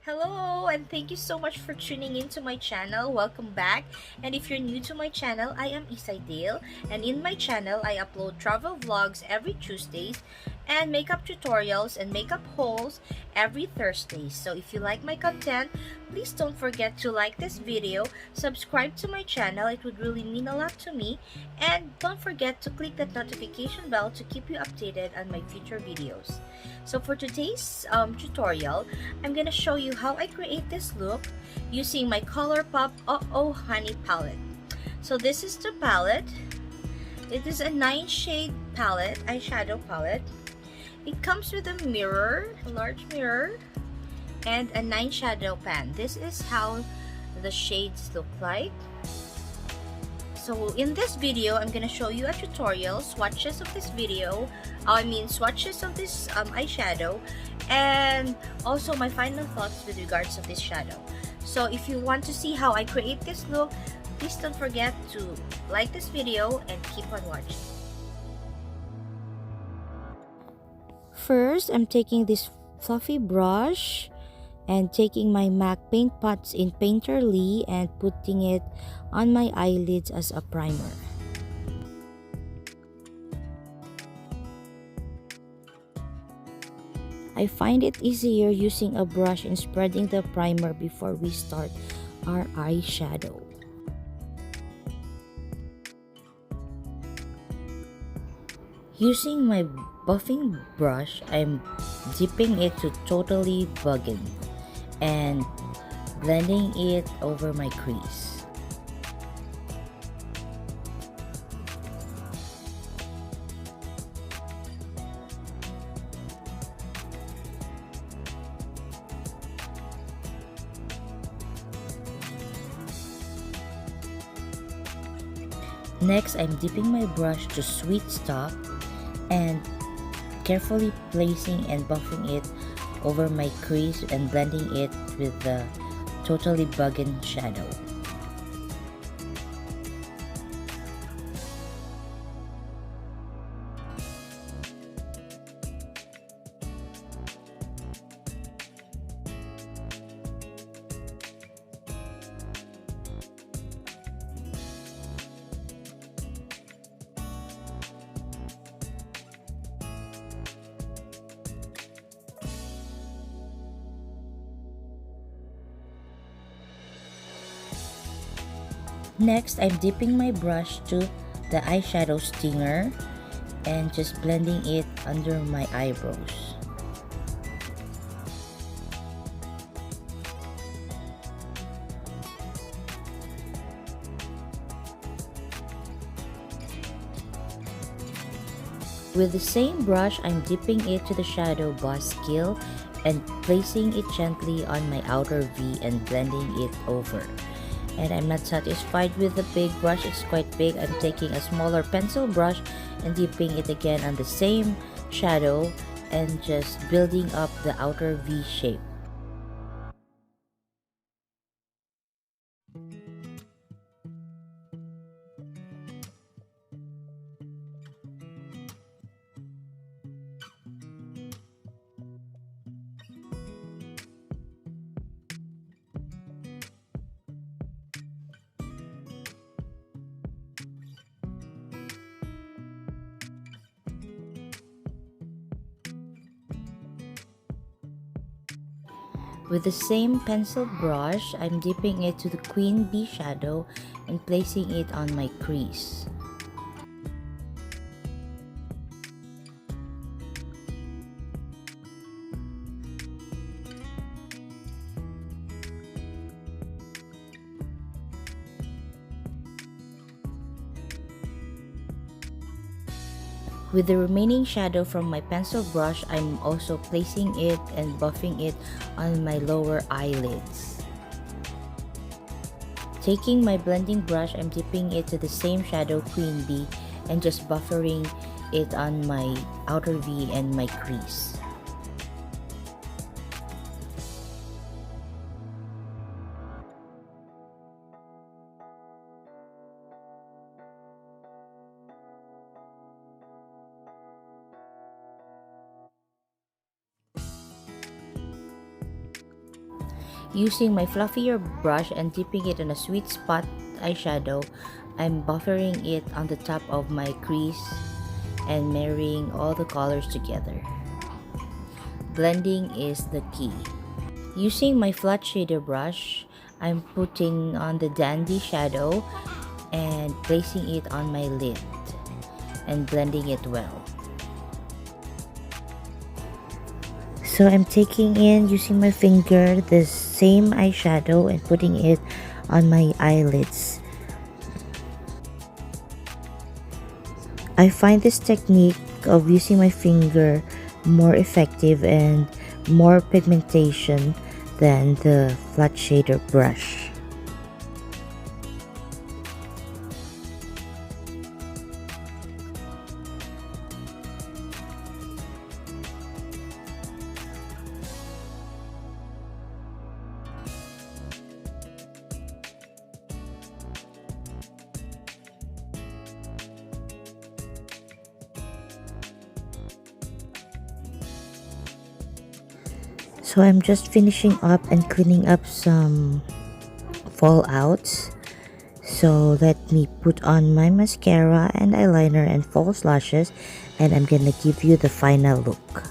Hello, and thank you so much for tuning into my channel. Welcome back. And if you're new to my channel, I am Ysay, and in my channel, I upload travel vlogs every Tuesdays and makeup tutorials and makeup hauls every Thursdays. So if you like my content, please don't forget to like this video, subscribe to my channel, it would really mean a lot to me, and don't forget to click that notification bell to keep you updated on my future videos. So for today's tutorial, I'm gonna show you how I create this look using my Colourpop Oh Honey palette. So this is the palette. It is a 9-shade palette, eyeshadow palette. It comes with a mirror, a large mirror, and a 9 shadow pan. This is how the shades look like. So in this video, I'm gonna show you a tutorial, swatches of this swatches of this eyeshadow, and also my final thoughts with regards of this shadow. So if you want to see how I create this look, please don't forget to like this video and keep on watching. First, I'm taking this fluffy brush and taking my MAC paint pots in Painterly and putting it on my eyelids as a primer. I find it easier using a brush and spreading the primer before we start our eyeshadow. Using my buffing brush, I'm dipping it to totally bugging and blending it over my crease. Next, I'm dipping my brush to sweet stop and carefully placing and buffing it over my crease and blending it with the Totally Buggin' shadow. Next, I'm dipping my brush to the eyeshadow stinger and just blending it under my eyebrows. With the same brush, I'm dipping it to the shadow boss skill and placing it gently on my outer V and blending it over. And I'm not satisfied with the big brush, it's quite big. I'm taking a smaller pencil brush and dipping it again on the same shadow and just building up the outer V shape. With the same pencil brush, I'm dipping it to the Queen Bee shadow and placing it on my crease. With the remaining shadow from my pencil brush, I'm also placing it and buffing it on my lower eyelids. Taking my blending brush, I'm dipping it to the same shadow Queen Bee and just buffering it on my outer V and my crease. Using my fluffier brush and dipping it in a sweet spot eyeshadow, I'm buffering it on the top of my crease and marrying all the colors together. Blending is the key. Using my flat shader brush, I'm putting on the dandy shadow and placing it on my lid and blending it well. So I'm taking in, using my finger, the same eyeshadow and putting it on my eyelids. I find this technique of using my finger more effective and more pigmentation than the flat shader brush. So I'm just finishing up and cleaning up some fallouts. So let me put on my mascara and eyeliner and false lashes, and I'm gonna give you the final look.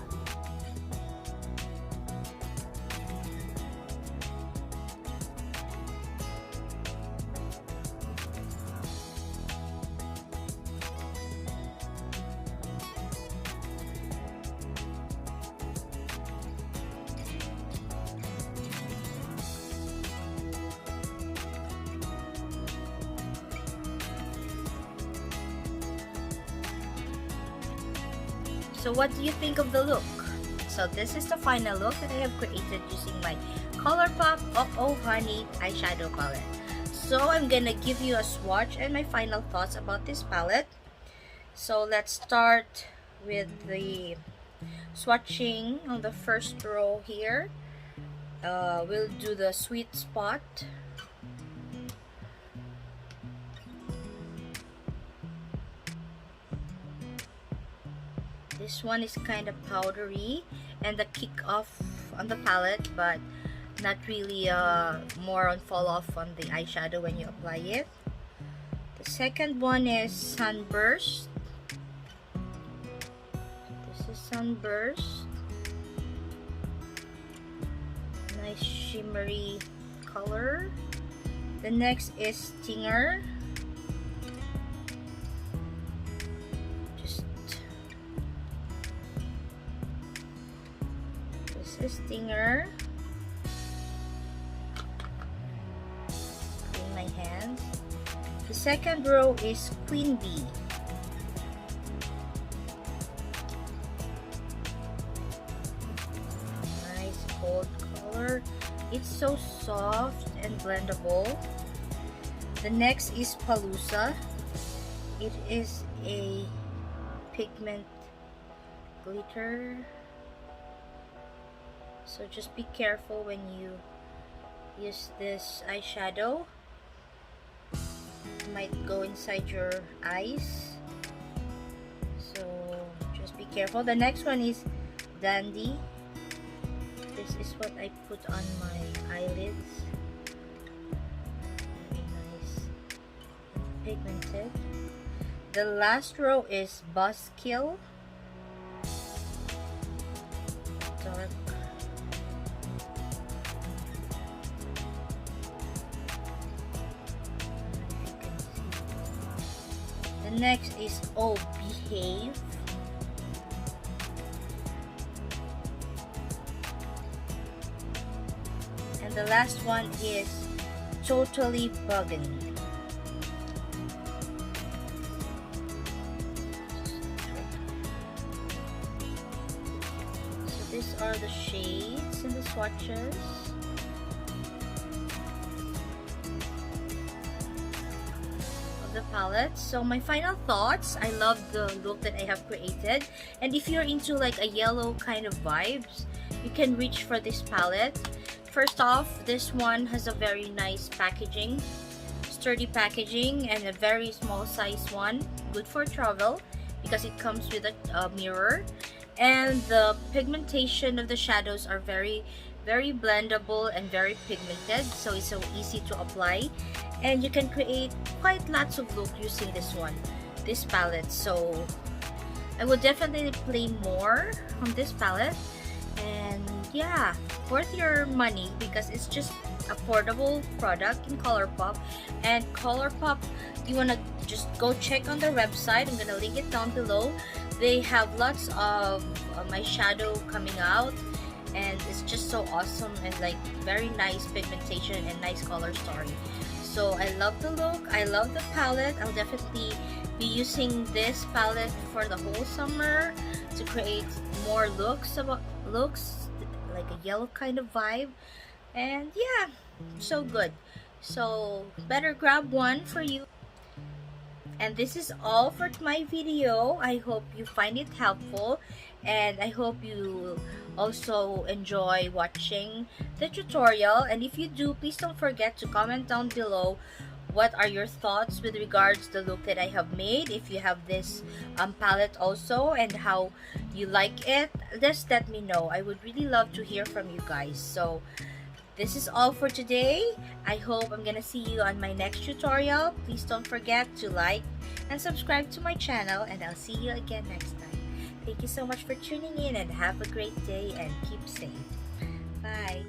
So what do you think of the look? So this is the final look that I have created using my Colourpop Oh Honey eyeshadow palette. So I'm gonna give you a swatch and my final thoughts about this palette. So let's start with the swatching on the first row here. We'll do the sweet spot. This one is kind of powdery and the kick off on the palette, but not really more on fall off on the eyeshadow when you apply it. The second one is Sunburst. This is Sunburst. Nice shimmery color. The next is Stinger. Stinger. Clean my hands. The second row is Queen Bee. Nice gold color. It's so soft and blendable. The next is Palooza. It is a pigment glitter. So just be careful when you use this eyeshadow. It might go inside your eyes. So just be careful. The next one is Dandy. This is what I put on my eyelids. Very nice. Pigmented. The last row is Buzzkill. Dark. The next is Oh Behave. And the last one is Totally Buggin'. So these are the shades in the swatches. The palette. So my final thoughts, I love the look that I have created, and if you're into like a yellow kind of vibes, you can reach for this palette. First off, this one has a very nice packaging, sturdy packaging, and a very small size one, good for travel because it comes with a mirror, and the pigmentation of the shadows are very very blendable and very pigmented, so it's so easy to apply, and you can create quite lots of look using this palette. So I would definitely play more on this palette, and yeah, worth your money because it's just affordable product in Colourpop. And Colourpop, you wanna just go check on their website. I'm gonna link it down below. They have lots of eyeshadow coming out, and it's just so awesome and like very nice pigmentation and nice color story. So I love the look, I love the palette. I'll definitely be using this palette for the whole summer to create more looks like a yellow kind of vibe. And yeah, so good. So better grab one for you. And this is all for my video. I hope you find it helpful, and I hope you also enjoy watching the tutorial. And if you do, please don't forget to comment down below what are your thoughts with regards to the look that I have made. If you have this palette also and how you like it, just let me know. I would really love to hear from you guys. So this is all for today. I hope I'm gonna see you on my next tutorial. Please don't forget to like and subscribe to my channel, and I'll see you again next time. Thank you so much for tuning in, and have a great day and keep safe. Bye.